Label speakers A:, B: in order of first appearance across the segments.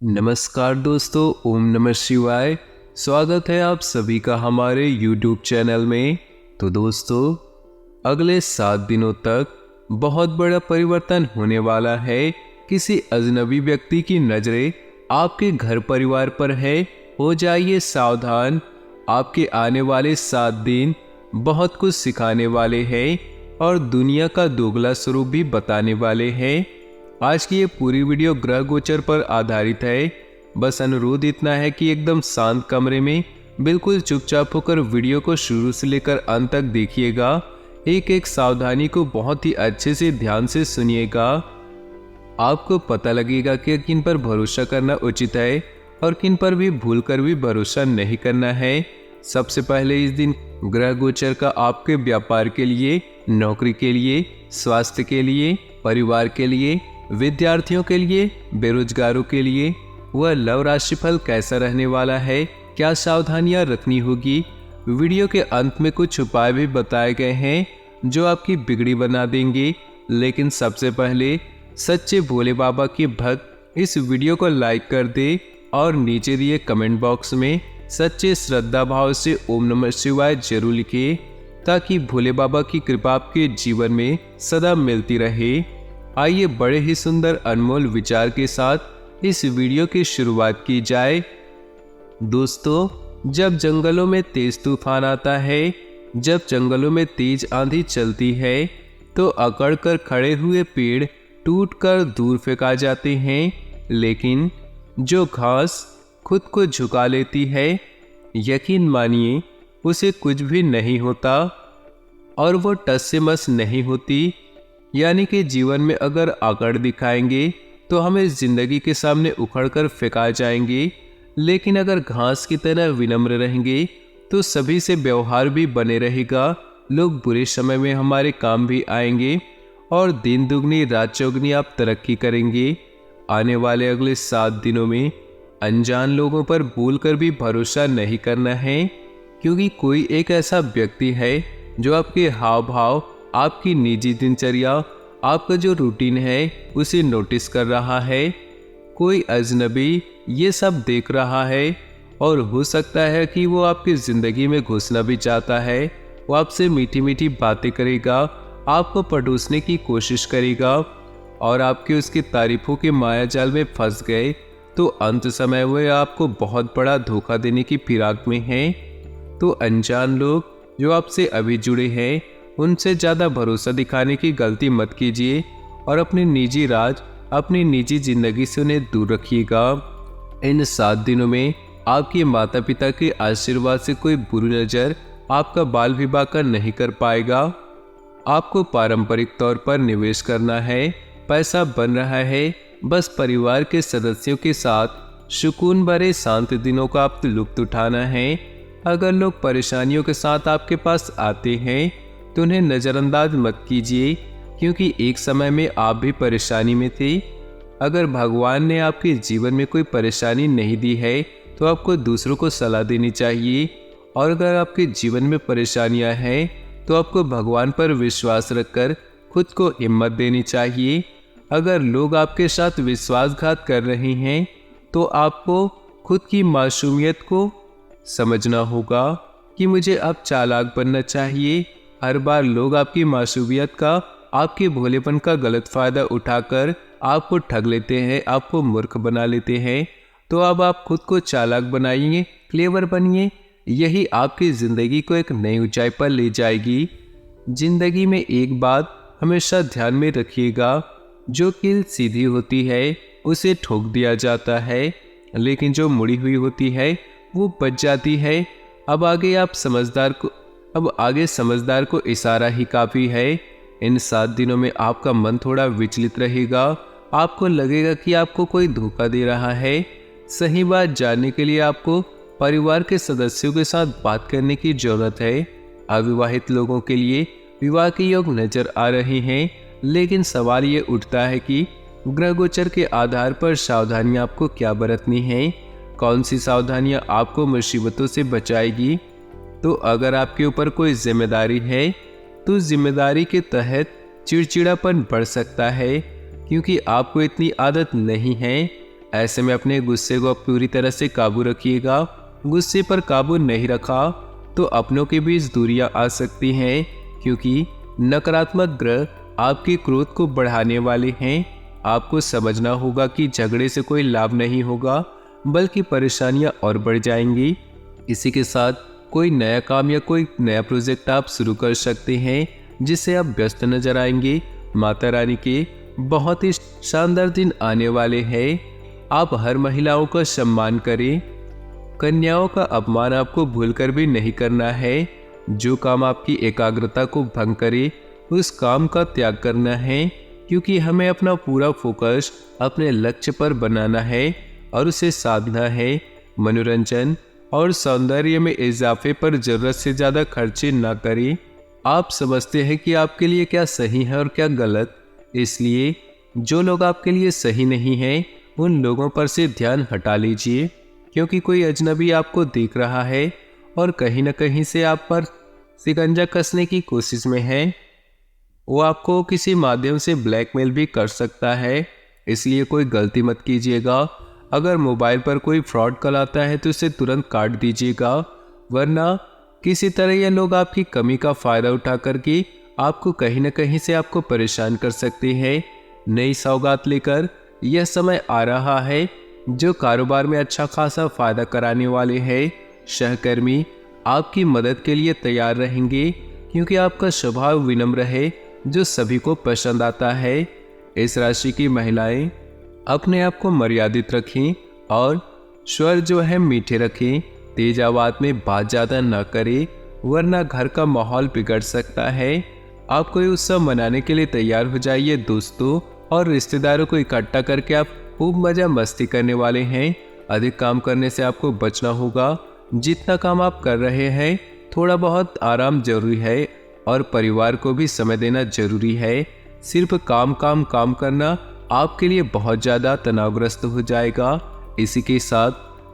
A: नमस्कार दोस्तों, ओम नमः शिवाय। स्वागत है आप सभी का हमारे YouTube चैनल में। तो दोस्तों, अगले 7 दिनों तक बहुत बड़ा परिवर्तन होने वाला है। किसी अजनबी व्यक्ति की नज़रें आपके घर परिवार पर है, हो जाइए सावधान। आपके आने वाले 7 दिन बहुत कुछ सिखाने वाले हैं और दुनिया का दोगला स्वरूप भी बताने वाले हैं। आज की ये पूरी वीडियो ग्रह गोचर पर आधारित है। बस अनुरोध इतना है कि एकदम शांत कमरे में बिल्कुल चुपचाप होकर वीडियो को शुरू से लेकर अंत तक देखिएगा। एक एक सावधानी को बहुत ही अच्छे से ध्यान से सुनिएगा। आपको पता लगेगा कि किन पर भरोसा करना उचित है और किन पर भी भूलकर भी भरोसा नहीं करना है। सबसे पहले इस दिन ग्रह गोचर का आपके व्यापार के लिए, नौकरी के लिए, स्वास्थ्य के लिए, परिवार के लिए, विद्यार्थियों के लिए, बेरोजगारों के लिए वह लव राशिफल कैसा रहने वाला है, क्या सावधानियां रखनी होगी। वीडियो के अंत में कुछ उपाय भी बताए गए हैं जो आपकी बिगड़ी बना देंगे। लेकिन सबसे पहले सच्चे भोले बाबा के भक्त इस वीडियो को लाइक कर दे और नीचे दिए कमेंट बॉक्स में सच्चे श्रद्धा भाव से ओम नमः शिवाय जरूर लिखे, ताकि भोले बाबा की कृपा आपके जीवन में सदा मिलती रहे। आइए बड़े ही सुंदर अनमोल विचार के साथ इस वीडियो की शुरुआत की जाए। दोस्तों, जब जंगलों में तेज तूफान आता है, जब जंगलों में तेज आंधी चलती है, तो अकड़ कर खड़े हुए पेड़ टूटकर दूर फेंका जाते हैं। लेकिन जो घास खुद को झुका लेती है, यकीन मानिए उसे कुछ भी नहीं होता और वो टस से मस नहीं होती। यानी कि जीवन में अगर आकड़ दिखाएंगे तो हमें जिंदगी के सामने उखड़कर फेंका जाएंगे, लेकिन अगर घास की तरह विनम्र रहेंगे तो सभी से व्यवहार भी बने रहेगा। लोग बुरे समय में हमारे काम भी आएंगे और दिन दुगनी रात चौगनी आप तरक्की करेंगे। आने वाले अगले 7 दिनों में अनजान लोगों पर भूलकर भी भरोसा नहीं करना है, क्योंकि कोई एक ऐसा व्यक्ति है जो आपके हाव भाव, आपकी निजी दिनचर्या, आपका जो रूटीन है उसे नोटिस कर रहा है। कोई अजनबी ये सब देख रहा है और हो सकता है कि वो आपकी ज़िंदगी में घुसना भी चाहता है। वो आपसे मीठी मीठी बातें करेगा, आपको पटोसने की कोशिश करेगा और आपके उसकी तारीफों के माया जाल में फंस गए तो अंत समय वो आपको बहुत बड़ा धोखा देने की फिराक में हैं। तो अनजान लोग जो आपसे अभी जुड़े हैं, उनसे ज़्यादा भरोसा दिखाने की गलती मत कीजिए और अपने निजी राज, अपनी निजी जिंदगी से उन्हें दूर रखिएगा। इन 7 दिनों में आपके माता पिता के आशीर्वाद से कोई बुरी नज़र आपका बाल विवाह का नहीं कर पाएगा। आपको पारंपरिक तौर पर निवेश करना है, पैसा बन रहा है। बस परिवार के सदस्यों के साथ सुकून भरे शांत दिनों का आप लुत्फ उठाना है। अगर लोग परेशानियों के साथ आपके पास आते हैं तो उन्हें नज़रअंदाज मत कीजिए, क्योंकि एक समय में आप भी परेशानी में थे। अगर भगवान ने आपके जीवन में कोई परेशानी नहीं दी है तो आपको दूसरों को सलाह देनी चाहिए, और अगर आपके जीवन में परेशानियां हैं तो आपको भगवान पर विश्वास रखकर खुद को हिम्मत देनी चाहिए। अगर लोग आपके साथ विश्वासघात कर रहे हैं तो आपको खुद की मासूमियत को समझना होगा कि मुझे अब चालाक बनना चाहिए। हर बार लोग आपकी मासूमियत का, आपके भोलेपन का गलत फायदा उठाकर आपको ठग लेते हैं, आपको मूर्ख बना लेते हैं। तो अब आप खुद को चालाक बनाइए, क्लेवर बनिए। यही आपकी ज़िंदगी को एक नई ऊंचाई पर ले जाएगी। जिंदगी में एक बात हमेशा ध्यान में रखिएगा, जो कील सीधी होती है उसे ठोक दिया जाता है, लेकिन जो मुड़ी हुई होती है वो बच जाती है। अब आगे समझदार को इशारा ही काफ़ी है। इन 7 दिनों में आपका मन थोड़ा विचलित रहेगा। आपको लगेगा कि आपको कोई धोखा दे रहा है। सही बात जानने के लिए आपको परिवार के सदस्यों के साथ बात करने की जरूरत है। अविवाहित लोगों के लिए विवाह के योग नजर आ रहे हैं, लेकिन सवाल ये उठता है कि ग्रह गोचर के आधार पर सावधानियां आपको क्या बरतनी है। कौन सी सावधानियां आपको मुसीबतों से बचाएगी। तो अगर आपके ऊपर कोई जिम्मेदारी है तो जिम्मेदारी के तहत चिड़चिड़ापन बढ़ सकता है, क्योंकि आपको इतनी आदत नहीं है। ऐसे में अपने गुस्से को पूरी तरह से काबू रखिएगा। गुस्से पर काबू नहीं रखा तो अपनों के बीच दूरियां आ सकती हैं, क्योंकि नकारात्मक ग्रह आपके क्रोध को बढ़ाने वाले हैं। आपको समझना होगा कि झगड़े से कोई लाभ नहीं होगा, बल्कि परेशानियां और बढ़ जाएंगी। इसी के साथ कोई नया काम या कोई नया प्रोजेक्ट आप शुरू कर सकते हैं, जिससे आप व्यस्त नजर आएंगे। माता रानी के बहुत ही शानदार दिन आने वाले हैं। आप हर महिलाओं का सम्मान करें। कन्याओं का अपमान आपको भूलकर भी नहीं करना है। जो काम आपकी एकाग्रता को भंग करे उस काम का त्याग करना है, क्योंकि हमें अपना पूरा फोकस अपने लक्ष्य पर बनाना है और उसे साधना है। मनोरंजन और सौंदर्य में इजाफे पर जरूरत से ज़्यादा खर्चे ना करें। आप समझते हैं कि आपके लिए क्या सही है और क्या गलत, इसलिए जो लोग आपके लिए सही नहीं हैं उन लोगों पर से ध्यान हटा लीजिए, क्योंकि कोई अजनबी आपको देख रहा है और कहीं न कहीं से आप पर शिकंजा कसने की कोशिश में है। वो आपको किसी माध्यम से ब्लैकमेल भी कर सकता है, इसलिए कोई गलती मत कीजिएगा। अगर मोबाइल पर कोई फ्रॉड कॉल आता है तो उसे तुरंत काट दीजिएगा, वरना किसी तरह ये लोग आपकी कमी का फ़ायदा उठा करके आपको कहीं न कहीं से आपको परेशान कर सकते हैं। नई सौगात लेकर यह समय आ रहा है जो कारोबार में अच्छा खासा फ़ायदा कराने वाले हैं। सहकर्मी आपकी मदद के लिए तैयार रहेंगे, क्योंकि आपका स्वभाव विनम्र है जो सभी को पसंद आता है। इस राशि की महिलाएं अपने आप को मर्यादित रखें और स्वर जो है मीठे रखें। तेज आवाज में बात ज़्यादा न करें, वरना घर का माहौल बिगड़ सकता है। आप कोई उत्सव मनाने के लिए तैयार हो जाइए। दोस्तों और रिश्तेदारों को इकट्ठा करके आप खूब मजा मस्ती करने वाले हैं। अधिक काम करने से आपको बचना होगा। जितना काम आप कर रहे हैं थोड़ा बहुत आराम जरूरी है और परिवार को भी समय देना जरूरी है। सिर्फ काम काम काम करना आपके लिए बहुत ज़्यादा तनावग्रस्त हो जाएगा। इसी के साथ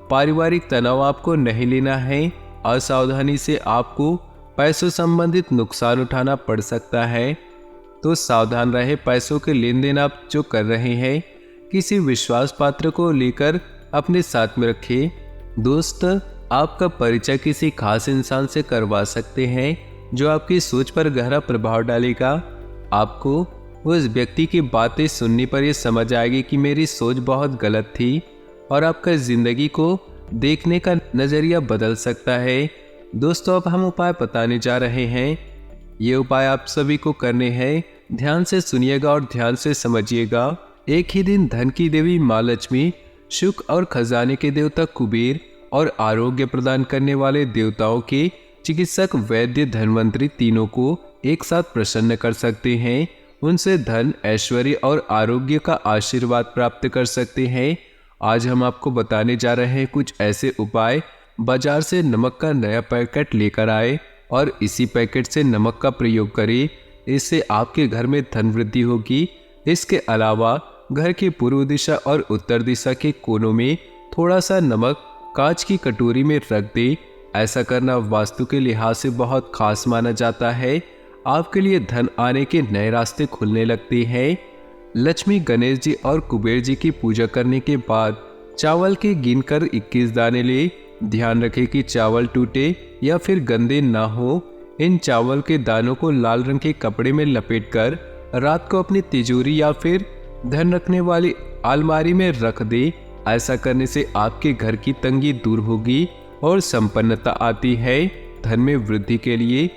A: पारिवारिक तनाव आपको नहीं लेना है। असावधानी से आपको पैसों संबंधित नुकसान उठाना पड़ सकता है, तो सावधान रहे। पैसों के लेन देन आप जो कर रहे हैं किसी विश्वास पात्र को लेकर अपने साथ में रखें। दोस्त आपका परिचय किसी खास इंसान से करवा सकते हैं जो आपकी सोच पर गहरा प्रभाव डालेगा। आपको उस व्यक्ति की बातें सुनने पर यह समझ आएगी कि मेरी सोच बहुत गलत थी और आपका जिंदगी को देखने का नजरिया बदल सकता है। दोस्तों अब हम उपाय बताने जा रहे हैं। ये उपाय आप सभी को करने हैं। ध्यान से सुनिएगा और ध्यान से समझिएगा। एक ही दिन धन की देवी माँ लक्ष्मी, सुख और खजाने के देवता कुबेर और आरोग्य प्रदान करने वाले देवताओं के चिकित्सक वैद्य धनवंतरी तीनों को एक साथ प्रसन्न कर सकते हैं। उनसे धन, ऐश्वर्य और आरोग्य का आशीर्वाद प्राप्त कर सकते हैं। आज हम आपको बताने जा रहे हैं कुछ ऐसे उपाय। बाजार से नमक का नया पैकेट लेकर आए और इसी पैकेट से नमक का प्रयोग करें। इससे आपके घर में धन वृद्धि होगी। इसके अलावा घर की पूर्व दिशा और उत्तर दिशा के कोनों में थोड़ा सा नमक कांच की कटोरी में रख दे। ऐसा करना वास्तु के लिहाज से बहुत खास माना जाता है। आपके लिए धन आने के नए रास्ते खुलने लगते हैं। लक्ष्मी, गणेश जी और कुबेर जी की पूजा करने के बाद चावल के गिनकर 21 दाने ले। ध्यान रखें कि चावल टूटे या फिर गंदे ना हो। इन चावल के दानों को लाल रंग के कपड़े में लपेटकर रात को अपनी तिजोरी या फिर धन रखने वाली अलमारी में रख दे। ऐसा करने से आपके घर की तंगी दूर होगी और संपन्नता आती है। धन में वृद्धि के लिए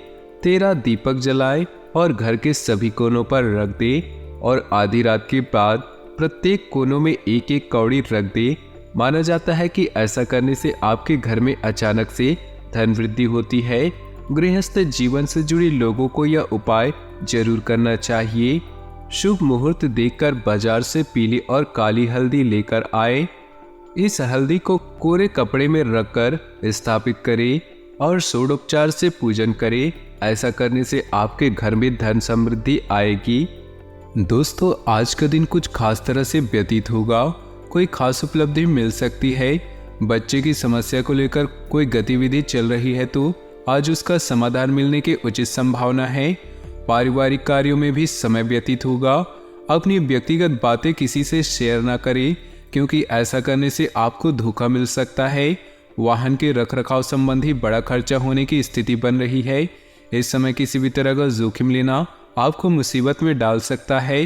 A: 13 दीपक जलाए और घर के सभी कोनों पर रख दे और आधी रात के बाद प्रत्येक कोनों में एक एक कौड़ी रख दे। माना जाता है कि ऐसा करने से आपके घर में अचानक से धन वृद्धि होती है। गृहस्थ जीवन से जुड़े लोगों को यह उपाय जरूर करना चाहिए। शुभ मुहूर्त देखकर बाजार से पीली और काली हल्दी लेकर आए। इस हल्दी को कोरे कपड़े में रखकर स्थापित करें और षोडोपचार से पूजन करें। ऐसा करने से आपके घर में धन समृद्धि आएगी। दोस्तों आज का दिन कुछ खास तरह से व्यतीत होगा। कोई खास उपलब्धि मिल सकती है। बच्चे की समस्या को लेकर कोई गतिविधि चल रही है तो आज उसका समाधान मिलने की उचित संभावना है। पारिवारिक कार्यों में भी समय व्यतीत होगा। अपनी व्यक्तिगत बातें किसी से शेयर ना करें, क्योंकि ऐसा करने से आपको धोखा मिल सकता है। वाहन के रखरखाव संबंधी बड़ा खर्चा होने की स्थिति बन रही है। इस समय किसी भी तरह का जोखिम लेना आपको मुसीबत में डाल सकता है।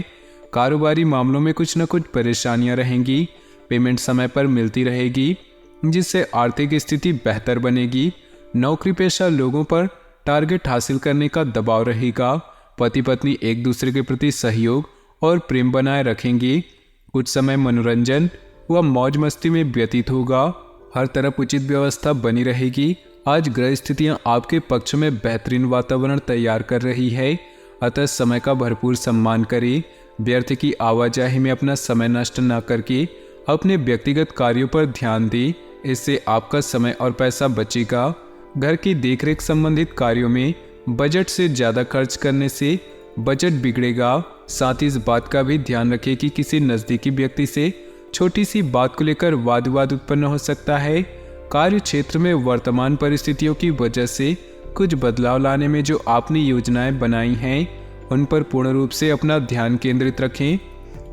A: कारोबारी मामलों में कुछ न कुछ परेशानियां रहेंगी। पेमेंट समय पर मिलती रहेगी, जिससे आर्थिक स्थिति बेहतर बनेगी। नौकरी पेशा लोगों पर टारगेट हासिल करने का दबाव रहेगा। पति पत्नी एक दूसरे के प्रति सहयोग और प्रेम बनाए रखेंगे। कुछ समय मनोरंजन व मौज मस्ती में व्यतीत होगा। हर तरफ उचित व्यवस्था बनी रहेगी। आज ग्रह स्थितियां आपके पक्ष में बेहतरीन वातावरण तैयार कर रही है, अतः समय का भरपूर सम्मान करें। व्यर्थ की आवाजाही में अपना समय नष्ट न करके अपने व्यक्तिगत कार्यों पर ध्यान दें। इससे आपका समय और पैसा बचेगा। घर की देखरेख संबंधित कार्यों में बजट से ज़्यादा खर्च करने से बजट बिगड़ेगा। साथ ही इस बात का भी ध्यान रखें कि किसी नज़दीकी व्यक्ति से छोटी सी बात को लेकर वाद विवाद उत्पन्न हो सकता है। कार्य क्षेत्र में वर्तमान परिस्थितियों की वजह से कुछ बदलाव लाने में जो आपने योजनाएं बनाई हैं, उन पर पूर्ण रूप से अपना ध्यान केंद्रित रखें।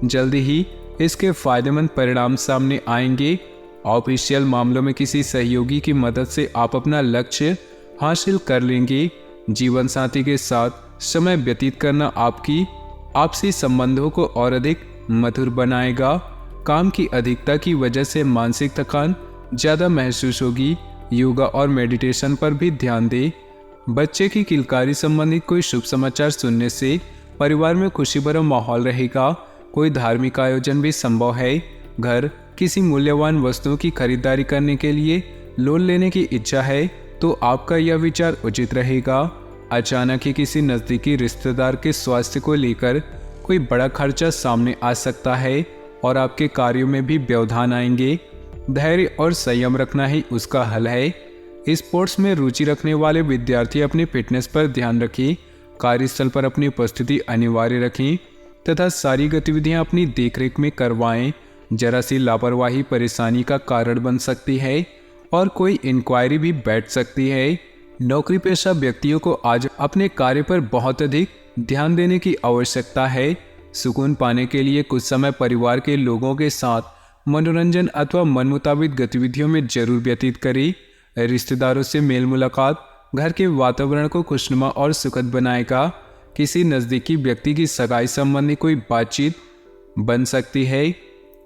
A: जल्दी ही इसके फायदेमंद परिणाम सामने आएंगे। ऑफिशियल मामलों में किसी सहयोगी की मदद से आप अपना लक्ष्य हासिल कर लेंगे। जीवन साथी के साथ समय व्यतीत करना आपकी आपसी संबंधों को और अधिक मधुर बनाएगा। काम की अधिकता की वजह से मानसिक थकान ज़्यादा महसूस होगी। योगा और मेडिटेशन पर भी ध्यान दें। बच्चे की किलकारी संबंधित कोई शुभ समाचार सुनने से परिवार में खुशी भरा माहौल रहेगा। कोई धार्मिक आयोजन भी संभव है। घर किसी मूल्यवान वस्तुओं की खरीदारी करने के लिए लोन लेने की इच्छा है तो आपका यह विचार उचित रहेगा। अचानक ही किसी नज़दीकी रिश्तेदार के स्वास्थ्य को लेकर कोई बड़ा खर्चा सामने आ सकता है और आपके कार्यों में भी व्यवधान आएंगे। धैर्य और संयम रखना ही उसका हल है। स्पोर्ट्स में रुचि रखने वाले विद्यार्थी अपनी फिटनेस पर ध्यान रखें। कार्यस्थल पर अपनी उपस्थिति अनिवार्य रखें तथा सारी गतिविधियां अपनी देखरेख में करवाएं। जरा सी लापरवाही परेशानी का कारण बन सकती है और कोई इंक्वायरी भी बैठ सकती है। नौकरी पेशा व्यक्तियों को आज अपने कार्य पर बहुत अधिक ध्यान देने की आवश्यकता है। सुकून पाने के लिए कुछ समय परिवार के लोगों के साथ मनोरंजन अथवा मन मुताबिक गतिविधियों में जरूर व्यतीत करें। रिश्तेदारों से मेल मुलाकात घर के वातावरण को खुशनुमा और सुखद बनाएगा। किसी नज़दीकी व्यक्ति की सगाई संबंधी कोई बातचीत बन सकती है।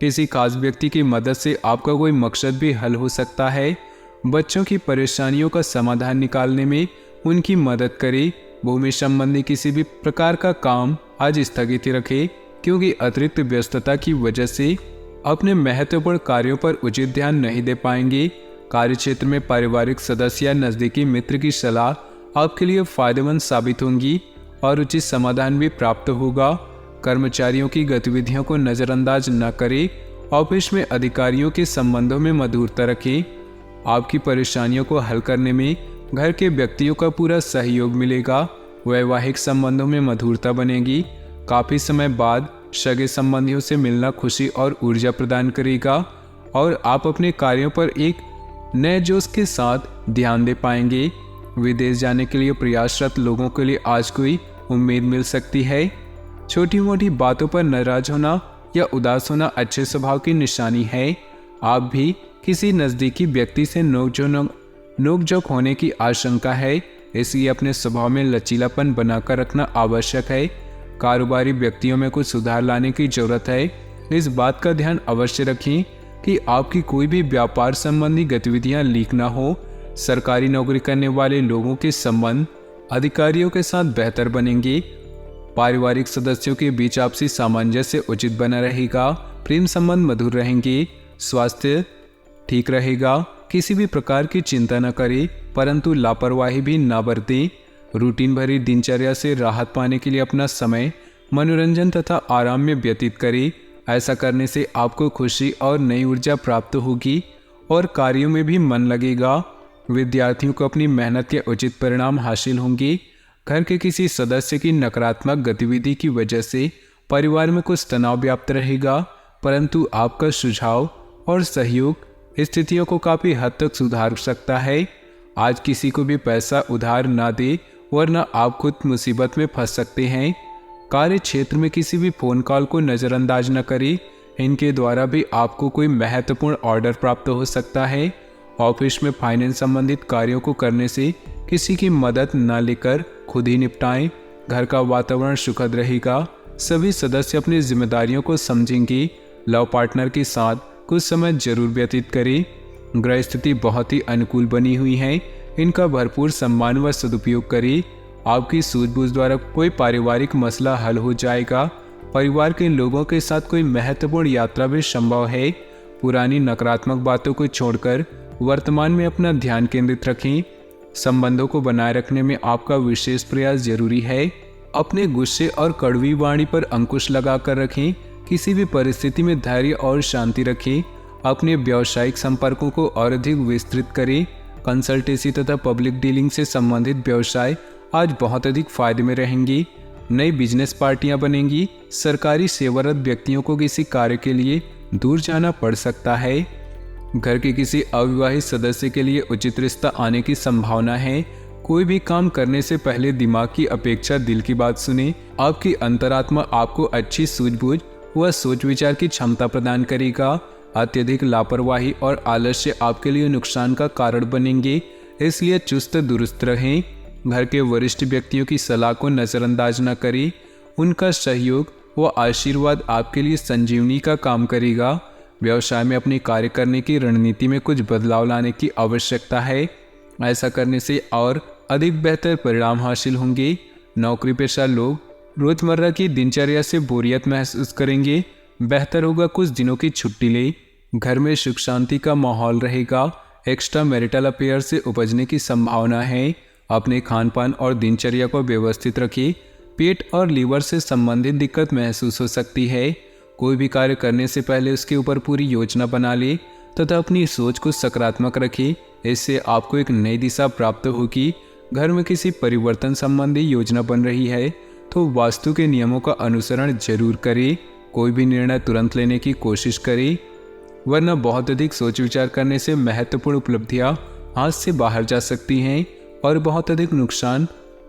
A: किसी खास व्यक्ति की मदद से आपका कोई मकसद भी हल हो सकता है। बच्चों की परेशानियों का समाधान निकालने में उनकी मदद करें। भूमि संबंधी किसी भी प्रकार का काम आज स्थगित रखें, क्योंकि अतिरिक्त व्यस्तता की वजह से अपने महत्वपूर्ण कार्यों पर उचित ध्यान नहीं दे पाएंगे। कार्यक्षेत्र में पारिवारिक सदस्य या नज़दीकी मित्र की सलाह आपके लिए फायदेमंद साबित होंगी और उचित समाधान भी प्राप्त होगा। कर्मचारियों की गतिविधियों को नज़रअंदाज न करें। ऑफिस में अधिकारियों के संबंधों में मधुरता रखें। आपकी परेशानियों को हल करने में घर के व्यक्तियों का पूरा सहयोग मिलेगा। वैवाहिक संबंधों में मधुरता बनेगी। काफ़ी समय बाद सगे संबंधियों से मिलना खुशी और ऊर्जा प्रदान करेगा और आप अपने कार्यों पर एक नए जोश के साथ ध्यान दे पाएंगे। विदेश जाने के लिए प्रयासरत लोगों के लिए आज कोई उम्मीद मिल सकती है। छोटी मोटी बातों पर नाराज होना या उदास होना अच्छे स्वभाव की निशानी है। आप भी किसी नज़दीकी व्यक्ति से नोकझोंक होने की आशंका है, इसलिए अपने स्वभाव में लचीलापन बनाकर रखना आवश्यक है। कारोबारी व्यक्तियों में कुछ सुधार लाने की जरूरत है। इस बात का ध्यान अवश्य रखें कि आपकी कोई भी व्यापार संबंधी गतिविधियां लीक ना हो। सरकारी नौकरी करने वाले लोगों के संबंध अधिकारियों के साथ बेहतर बनेंगे। पारिवारिक सदस्यों के बीच आपसी सामंजस्य उचित बना रहेगा। प्रेम संबंध मधुर रहेंगे। स्वास्थ्य ठीक रहेगा। किसी भी प्रकार की चिंता न करें, परंतु लापरवाही भी ना बरतें। रूटीन भरी दिनचर्या से राहत पाने के लिए अपना समय मनोरंजन तथा आराम में व्यतीत करें। ऐसा करने से आपको खुशी और नई ऊर्जा प्राप्त होगी और कार्यों में भी मन लगेगा। विद्यार्थियों को अपनी मेहनत के उचित परिणाम हासिल होंगे। घर के किसी सदस्य की नकारात्मक गतिविधि की वजह से परिवार में कुछ तनाव व्याप्त रहेगा, परंतु आपका सुझाव और सहयोग स्थितियों को काफ़ी हद तक सुधार सकता है। आज किसी को भी पैसा उधार ना दे, वरना आप खुद मुसीबत में फंस सकते हैं। कार्य क्षेत्र में किसी भी फोन कॉल को नज़रअंदाज न करें। इनके द्वारा भी आपको कोई महत्वपूर्ण ऑर्डर प्राप्त हो सकता है। ऑफिस में फाइनेंस संबंधित कार्यों को करने से किसी की मदद न लेकर खुद ही निपटाएं। घर का वातावरण सुखद रहेगा। सभी सदस्य अपनी जिम्मेदारियों को समझेंगे। लव पार्टनर के साथ कुछ समय जरूर व्यतीत करें। ग्रह स्थिति बहुत ही अनुकूल बनी हुई है। इनका भरपूर सम्मान व सदुपयोग करें। आपकी सूझबूझ द्वारा कोई पारिवारिक मसला हल हो जाएगा। परिवार के लोगों के साथ कोई महत्वपूर्ण यात्रा भी संभव है। पुरानी नकारात्मक बातों को छोड़कर वर्तमान में अपना ध्यान केंद्रित रखें। संबंधों को बनाए रखने में आपका विशेष प्रयास जरूरी है। अपने गुस्से और कड़वी वाणी पर अंकुश लगाकर रखें। किसी भी परिस्थिति में धैर्य और शांति रखें। अपने व्यावसायिक संपर्कों को और अधिक विस्तृत करें। कंसल्टेंसी तथा पब्लिक डीलिंग से संबंधित व्यवसाय आज बहुत अधिक फायदे में रहेंगी। नई बिजनेस पार्टियां बनेंगी। सरकारी सेवारत व्यक्तियों को किसी कार्य के लिए दूर जाना पड़ सकता है। घर के किसी अविवाहित सदस्य के लिए उचित रिश्ता आने की संभावना है। कोई भी काम करने से पहले दिमाग की अपेक्षा दिल की बात सुने। आपकी अंतरात्मा आपको अच्छी सूझबूझ व सोच विचार की क्षमता प्रदान करेगा। अत्यधिक लापरवाही और आलस्य आपके लिए नुकसान का कारण बनेंगे, इसलिए चुस्त दुरुस्त रहें। घर के वरिष्ठ व्यक्तियों की सलाह को नज़रअंदाज न करें। उनका सहयोग व आशीर्वाद आपके लिए संजीवनी का काम करेगा। व्यवसाय में अपने कार्य करने की रणनीति में कुछ बदलाव लाने की आवश्यकता है। ऐसा करने से और अधिक बेहतर परिणाम हासिल होंगे। नौकरी पेशा लोग रोजमर्रा की दिनचर्या से बोरियत महसूस करेंगे। बेहतर होगा कुछ दिनों की छुट्टी ले। घर में सुख शांति का माहौल रहेगा। एक्स्ट्रा मैरिटल अफेयर से उपजने की संभावना है। अपने खान पान और दिनचर्या को व्यवस्थित रखिए। पेट और लीवर से संबंधित दिक्कत महसूस हो सकती है। कोई भी कार्य करने से पहले उसके ऊपर पूरी योजना बना ले तथा अपनी सोच को सकारात्मक रखें। इससे आपको एक नई दिशा प्राप्त होगी। घर में किसी परिवर्तन संबंधी योजना बन रही है तो वास्तु के नियमों का अनुसरण जरूर करें। कोई भी निर्णय तुरंत लेने की कोशिश करें, वरना बहुत अधिक सोच विचार करने से महत्वपूर्ण उपलब्धियां हाथ से बाहर जा सकती हैं और बहुत अधिक नुकसान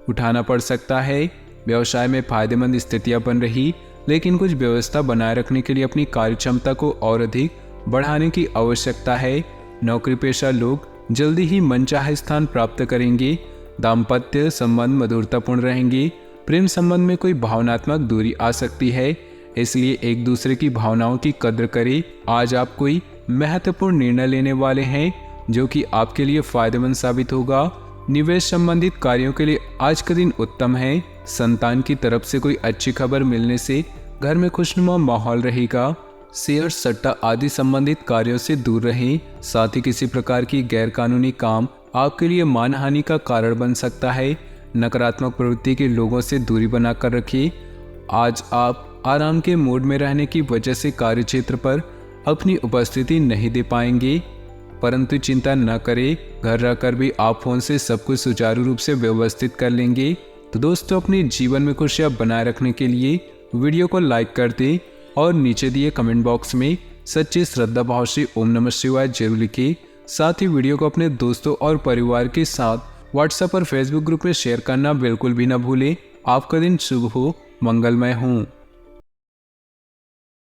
A: उठाना पड़ सकता है। व्यवसाय में फायदेमंद स्थितियां बन रही, लेकिन कुछ व्यवस्था बनाए रखने के लिए अपनी कार्य क्षमता को और अधिक बढ़ाने की आवश्यकता है। नौकरी पेशा लोग जल्दी ही मनचाहे स्थान प्राप्त करेंगे। दाम्पत्य संबंध मधुरतापूर्ण रहेंगे। प्रेम संबंध में कोई भावनात्मक दूरी आ सकती है, इसलिए एक दूसरे की भावनाओं की कद्र करें। आज आप कोई महत्वपूर्ण निर्णय लेने वाले हैं जो कि आपके लिए फायदेमंद साबित होगा। निवेश संबंधित कार्यों के लिए आज का दिन उत्तम है। संतान की तरफ से कोई अच्छी खबर मिलने से घर में खुशनुमा माहौल रहेगा। शेयर सट्टा आदि संबंधित कार्यों से दूर रहें। साथ ही किसी प्रकार की गैरकानूनी काम आपके लिए मानहानि का कारण बन सकता है। नकारात्मक प्रवृत्ति के लोगों से दूरी बनाकर रखिए। आज आप आराम के मूड में रहने की वजह से कार्यक्षेत्र पर अपनी उपस्थिति नहीं दे पाएंगे, परंतु चिंता न करें, घर रहकर भी आप फोन से सब कुछ सुचारू रूप से व्यवस्थित कर लेंगे। तो दोस्तों, अपने जीवन में खुशियां बनाए रखने के लिए वीडियो को लाइक कर दें और नीचे दिए कमेंट बॉक्स में सच्ची श्रद्धा भाव से ओम नमः शिवाय जरूर लिखें। साथ ही वीडियो को अपने दोस्तों और परिवार के साथ व्हाट्सएप और फेसबुक ग्रुप में शेयर करना बिल्कुल भी न भूलें। आपका दिन शुभ हो, मंगलमय हो।